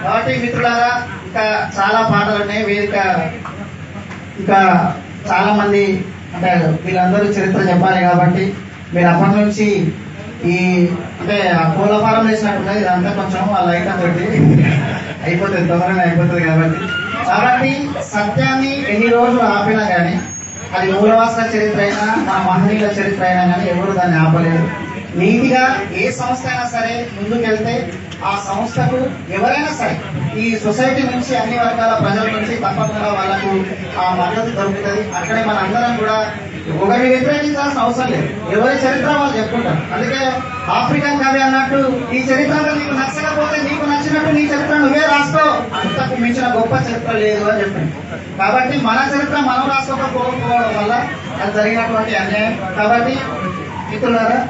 కాబట్టి మిత్రులారా ఇంకా చాలా పాటలు ఉన్నాయి. వేదిక ఇంకా చాలా మంది అంటే వీళ్ళందరూ చరిత్ర చెప్పాలి కాబట్టి మీరు అప్పటి నుంచి ఈ అంటే కోళ్ళ ఫారం వేసినట్టున్నది ఇదంతా కొంచెం ఆ లైట్ తోటి అయిపోతుంది, తొందరగా అయిపోతుంది. కాబట్టి సత్యాన్ని ఎన్ని రోజులు ఆపినా కానీ అది మూలవాసన చరిత్ర అయినా మన మహనీయుల చరిత్ర అయినా కానీ ఎవరు దాన్ని ఆపలేదు. నీతిగా ఏ సంస్థ అయినా సరే ముందుకెళ్తే ఆ సంస్థకు ఎవరైనా సరే ఈ సొసైటీ నుంచి అన్ని వర్గాల ప్రజల నుంచి తప్పకుండా వాళ్ళకు ఆ మద్దతు దొరుకుతుంది. అక్కడే మన అందరం కూడా ఒకరిని వ్యతిరేకించాల్సిన అవసరం లేదు, ఎవరి చరిత్ర వాళ్ళు చెప్పుకుంటారు. అందుకే ఆఫ్రికన్ కవి అన్నట్టు ఈ చరిత్ర నీకు నచ్చకపోతే నీకు నచ్చినట్టు నీ చరిత్ర నువ్వే రాసుకో, అంతకు మించిన గొప్ప చరిత్ర లేదు అని చెప్పింది. కాబట్టి మన చరిత్ర మనం రాసుకోకపోవడం వల్ల అది జరిగినటువంటి అన్యాయం. కాబట్టి మిత్రులారా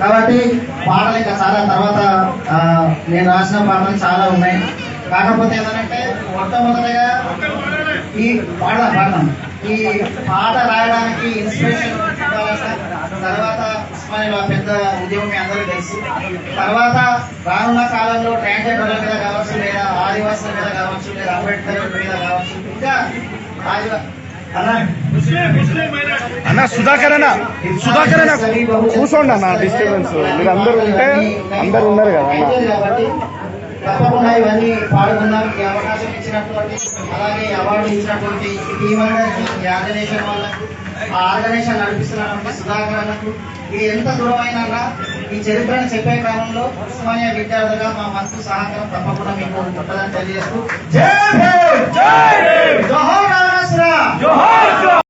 కాబట్టి పాటలు ఇంకా చాలా తర్వాత నేను రాసిన పాటలు చాలా ఉన్నాయి. కాకపోతే ఏంటంటే మొట్టమొదటిగా ఈ పాడదాం ఈ పాట రాయడానికి ఇన్స్పిరేషన్ తర్వాత ఉస్మానియాలో పెద్ద ఉద్యమం మీ అందరూ తెలుసు. తర్వాత రానున్న కాలంలో ట్రాన్స్జెండర్ల మీద కావచ్చు, లేదా ఆదివాసుల మీద కావచ్చు, లేదా అంబేద్కర్ మీద కావచ్చు, ఇంకా అన్న సుధాకర్ అన్న కూర్చోండి అన్న, డిస్టర్బెన్స్ మీరు అందరూ ఉంటే అందరు ఉన్నారు కదా అన్న. కాబట్టి తప్పకుండా ఇవన్నీ పాడుకున్నాం. ఈ అవకాశం ఇచ్చినటువంటి అలాగే అవార్డు ఇచ్చినటువంటి టీం అందరికీ, ఈ ఆర్గనైజేషన్ వాళ్ళకు, ఆ ఆర్గనైజేషన్ నడిపిస్తున్నటువంటి సుధాకర్ అన్నకు ఇది ఎంత దూరమైనా ఈ చరిత్రను చెప్పే క్రమంలో ఉస్మానియా విద్యార్థులుగా మా మనసు సహకారం తప్పకుండా మీకు ఉంటుందని తెలియజేస్తూ